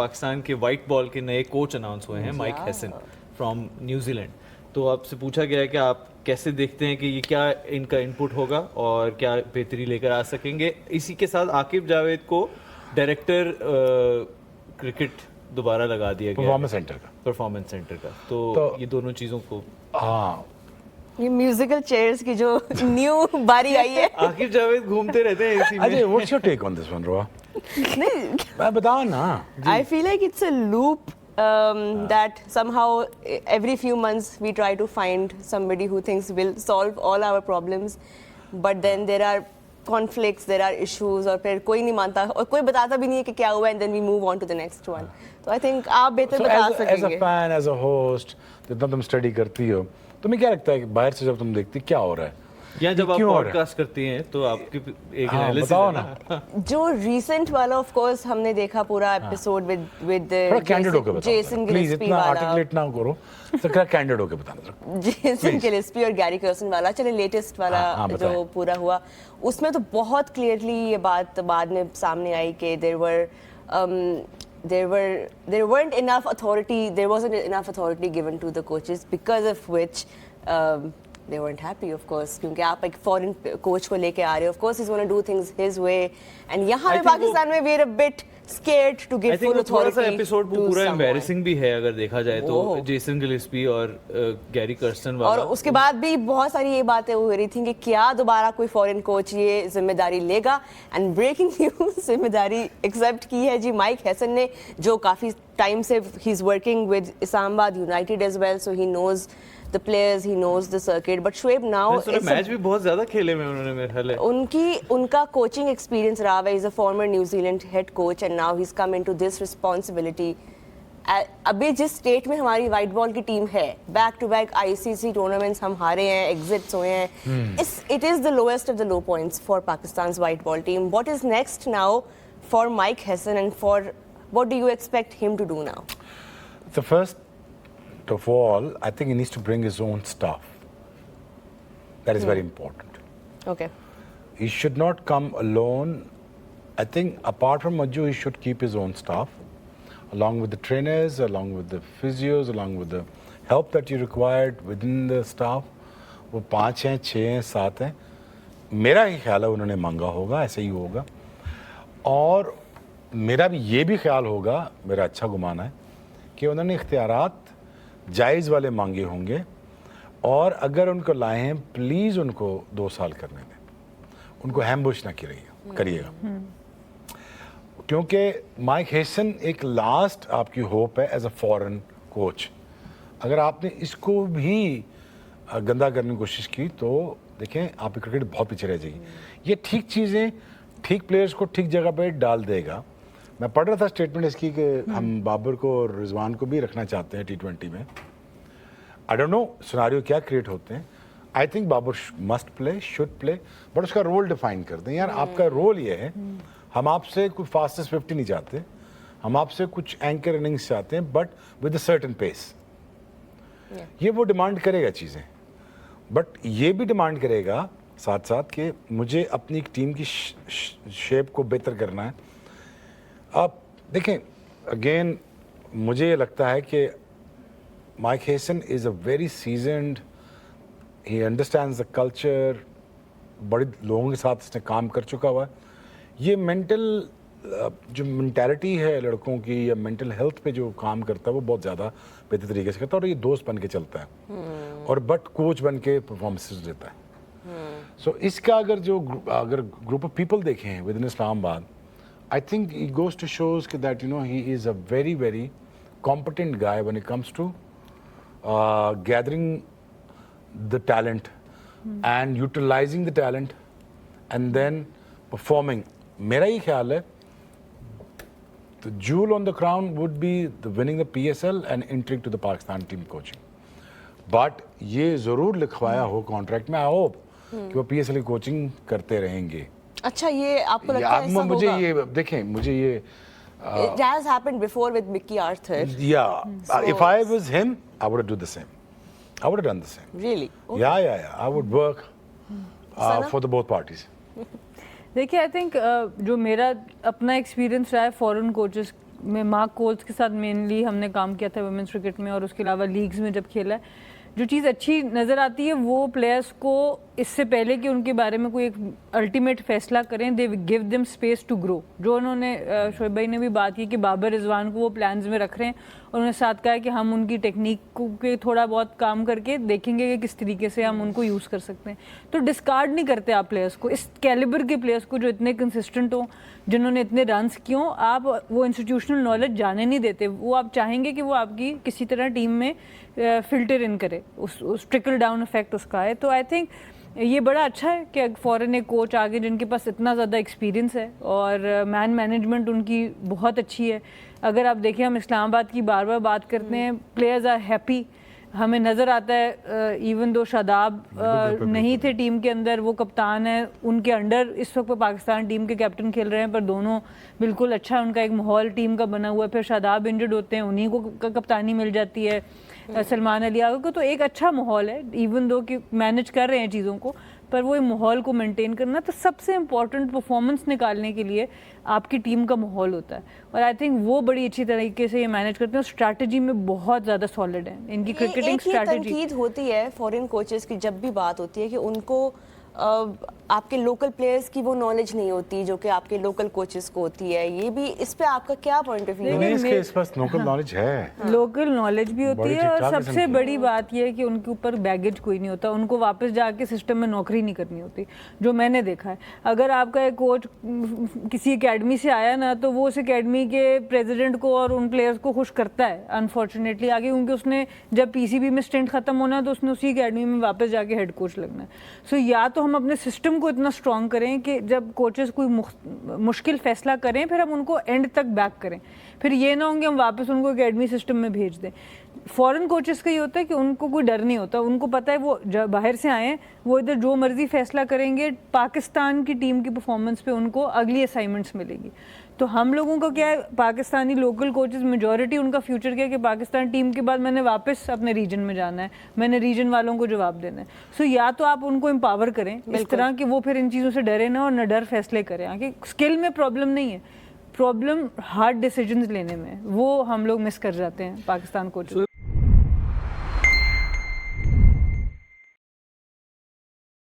पाकिस्तान के white ball के नए कोच अनाउंस हुए हैं, माइक हैसन फ्रॉम न्यूजीलैंड। तो आपसे पूछा गया है कि आप कैसे देखते हैं कि ये क्या इनका इनपुट होगा और क्या बेहतरी लेकर आ सकेंगे। इसी के साथ आकिब जावेद को डायरेक्टर क्रिकेट दोबारा लगा दिया गया परफॉर्मेंस सेंटर का। तो ये दोनों चीज़ों को ये म्यूजिकल चेयर्स की जो न्यू बारी आई है। आकिब जावेद घूमते रहते हैं इसी में। Ajay, what's your take on this one रोआ? नहीं, मैं बताओ ना। I feel like it's a loop that somehow every few months we try to find somebody who thinks will solve all our problems, but then there are conflicts, there are issues, और फिर कोई नहीं मानता और कोई बताता भी नहीं है कि क्या हुआ, and then we move on to the next one. तो I think आप बेहतर बता सकेंगे। As a fan, as a host, जितना तुम स्टडी करती हो, तुम्हें क्या लगता है कि बाहर से जब तुम देखती क्या हो रहा है? या जब आप पॉडकास्ट करती हैं तो आपकी एक एनालिसिस बताओ ना। जो रीसेंट वाला ऑफ कोर्स हमने देखा पूरा एपिसोड विद कैंडिड होके बताओ जेसन प्लीज, गिलेस्पी इतना वाला, आर्टिकुलेट ना करो, तो क्या कैंडिड होके बताना। जेसन गिलेस्पी और गैरी कर्सन वाला, चले लेटेस्ट वाला जो पूरा हुआ उसमें तो बहुत क्लियरली ये बात बाद में सामने आई कि there weren't enough authority, there wasn't enough authority given to the coaches, because of which they weren't happy, of course, क्योंकि आप एक फॉरेन कोच को लेके आ रहे हो, of course he's going to do things his way, and यहाँ पे पाकिस्तान में we're a bit scared to give full authority थोड़ा सा एपिसोड to पूरा someone. एम्बैरेसिंग भी है अगर देखा जाए तो, जेसन गिलेस्पी और गैरी कर्स्टन वाला। और उसके बाद भी बहुत सारी ये बातें हो रही थी कि क्या दोबारा कोई फॉरेन कोच ये जिम्मेदारी लेगा, एंड ब्रेकिंग न्यूज़ जिम्मेदारी एक्सेप्ट की है जी माइक हैसन ने, जो काफ़ी टाइम से ही is working with Islamabad United as well, so he knows the players, he knows the circuit, but Shoaib now match भी बहुत ज्यादा खेले में उन्होंने मेरे ख्याल है। उनका कोचिंग एक्सपीरियंस रहा है, is a former New Zealand head coach and now he is come into this responsibility. अभी जिस स्टेट में हमारी वाइट बॉल की टीम है, back to back ICC tournaments हम हारे हैं, एग्जिट्स हुए हैं, it is the lowest of the low points for Pakistan white ball team. What is next now for Mike Hesson and for what do you expect him to do now? The first of all, I think he needs to bring his own staff. That is very important. Okay. He should not come alone. I think apart from Majju, he should keep his own staff, along with the trainers, along with the physios, along with the help that you required within the staff. वो 5 हैं, 6 हैं, 7 हैं, मेरा ही ख्याल है उन्होंने मांगा होगा, ऐसे ही होगा। और मेरा भी ये भी ख्याल होगा, मेरा अच्छा गुमान है कि उन्होंने इख्तियारात जायज़ वाले मांगे होंगे, और अगर उनको लाए हैं प्लीज़ उनको 2 साल करने दें, उनको हैम्बुश ना करिएगा, क्योंकि माइक हैसन एक लास्ट आपकी होप है एज अ फॉरेन कोच। अगर आपने इसको भी गंदा करने की कोशिश की तो देखें आपकी क्रिकेट बहुत पीछे रह जाएगी। ये ठीक चीज़ें ठीक प्लेयर्स को ठीक जगह पे डाल देगा। मैं पढ़ रहा था स्टेटमेंट इसकी कि हम बाबर को और रिजवान को भी रखना चाहते हैं T20 में। आई डोंट नो सिनारियो क्या क्रिएट होते हैं। I think Babar must play, should play, but उसका रोल डिफाइन कर दें। यार आपका रोल ये है, हम आपसे कुछ फास्टेस्ट 50 नहीं चाहते, हम आपसे कुछ एंकर इनिंग्स चाहते हैं, but with a certain pace. ये वो डिमांड करेगा चीज़ें, बट ये भी डिमांड करेगा साथ साथ कि मुझे अपनी एक टीम की शेप को बेहतर करना है। आप देखें, अगेन मुझे ये लगता है कि mic Hesson is a very seasoned, he understands the culture, बड़े लोगों के साथ इसने काम कर चुका हुआ है। ये मेंटल जो मेंटालिटी है लड़कों की या मेंटल हेल्थ पे जो काम करता है वो बहुत ज़्यादा बेहतर तरीके से करता है, और ये दोस्त बन के चलता है और बट कोच बन के परफॉर्मेंसेस देता है। सो इसका अगर ग्रुप ऑफ पीपल देखें with in Islamabad, I think it goes to shows that he is a very, very competent guy when it comes to gathering the talent and utilizing the talent and then performing. मेरा ही ख्याल है the jewel on the crown would be the winning the PSL and entering to the Pakistan team coaching. But ये ज़रूर लिखवाया हो contract में, I hope कि वो PSL की कोचिंग करते रहेंगे। अच्छा, ये आपको लगता है ऐसा मुझे होगा? ये देखें, मुझे ये It has happened before with Mickey Arthur. Yeah, if I was him, I would do the same. I would have done the same. Really? Okay. Yeah. I would work for the both parties. देखिए, I think जो मेरा अपना experience रहा है foreign coaches में mark Coles के साथ mainly हमने काम किया था वुमेंस क्रिकेट में, और उसके अलावा लीग्स में जब खेला है, जो चीज़ अच्छी नज़र आती है वो प्लेयर्स को इससे पहले कि उनके बारे में कोई एक अल्टीमेट फैसला करें, they give them space to grow. जो उन्होंने शोएब भाई ने भी बात की कि बाबर रिजवान को वो प्लान्स में रख रहे हैं, और उन्होंने साथ कहा है कि हम उनकी टेक्निक को के थोड़ा बहुत काम करके देखेंगे कि किस तरीके से हम उनको यूज़ कर सकते हैं। तो डिस्कार्ड नहीं करते आप प्लेयर्स को, इस कैलिबर के प्लेयर्स को जो इतने कंसिस्टेंट हों, जिन्होंने इतने रन्स किए हों, आप वो इंस्टीट्यूशनल नॉलेज जाने नहीं देते। वो आप चाहेंगे कि वो आपकी किसी तरह टीम में फिल्टर इन करे, उस ट्रिकल डाउन इफेक्ट उसका है। तो आई थिंक ये बड़ा अच्छा है कि फॉरेन एक कोच आ गए जिनके पास इतना ज़्यादा एक्सपीरियंस है, और मैन मैनेजमेंट उनकी बहुत अच्छी है। अगर आप देखें, हम इस्लामाबाद की बार बार बात करते हैं, प्लेयर्स आर हैप्पी, हमें नज़र आता है इवन दो शादाब नहीं थे टीम के अंदर, वो कप्तान है, उनके अंडर इस वक्त पाकिस्तान टीम के कैप्टन खेल रहे हैं, पर दोनों बिल्कुल अच्छा उनका एक माहौल टीम का बना हुआ है। फिर शादाब इंजर्ड होते हैं, उन्हीं को कप्तानी मिल जाती है, सलमान अली आगा को। तो एक अच्छा माहौल है, इवन दो कि मैनेज कर रहे हैं चीज़ों को, पर वो माहौल को मेंटेन करना, तो सबसे इम्पॉर्टेंट परफॉर्मेंस निकालने के लिए आपकी टीम का माहौल होता है। और आई थिंक वो बड़ी अच्छी तरीके से ये मैनेज करते हैं, और स्ट्रैटेजी में बहुत ज़्यादा सॉलिड है इनकी क्रिकेटिंग स्ट्रैटेजी। तनकीद होती है फॉरेन कोचेस की जब भी बात होती है कि उनको आपके लोकल प्लेयर्स की वो नॉलेज नहीं होती जो कि आपके लोकल कोचेस को होती है। ये भी, इस पे आपका क्या पॉइंट ऑफ व्यू है? इसके इस पास लोकल नॉलेज है, लोकल नॉलेज भी होती बड़ी है, और ठीक-ठाक सबसे किस्म की। बड़ी बात यह है कि उनके ऊपर बैगेज कोई नहीं होता, उनको वापस जाके सिस्टम में नौकरी नहीं करनी होती, जो मैंने देखा है। अगर आपका एक कोच किसी एकेडमी से आया ना, तो वो उस एकेडमी के प्रेसिडेंट को और उन प्लेयर्स को खुश करता है अनफॉर्चुनेटली आगे, क्योंकि उसने जब पीसीबी में स्टेंट खत्म होना है तो उसने उसी एकेडमी में वापस जाके हेड कोच लगना है। सो या तो हम अपने सिस्टम को इतना स्ट्रॉन्ग करें कि जब कोचेस कोई मुश्किल फैसला करें, फिर हम उनको एंड तक बैक करें, फिर ये ना होंगे हम वापस उनको एकेडमी सिस्टम में भेज दें। फॉरेन कोचेस का ये होता है कि उनको कोई डर नहीं होता, उनको पता है वो जब बाहर से आए हैं वो इधर जो मर्जी फैसला करेंगे, पाकिस्तान की टीम की परफॉर्मेंस पे उनको अगली असाइनमेंट्स मिलेगी। तो हम लोगों का क्या है, पाकिस्तानी लोकल कोचेस मेजॉरिटी उनका फ्यूचर क्या है कि पाकिस्तान टीम के बाद मैंने वापस अपने रीजन में जाना है, मैंने रीजन वालों को जवाब देना है। सो या तो आप उनको एम्पावर करें इस तरह कि वो फिर इन चीज़ों से डरे ना और न डर फैसले करें। आगे स्किल में प्रॉब्लम नहीं है, प्रॉब्लम हार्ड डिसीजंस लेने में, वो हम लोग मिस कर जाते हैं पाकिस्तान कोचेस।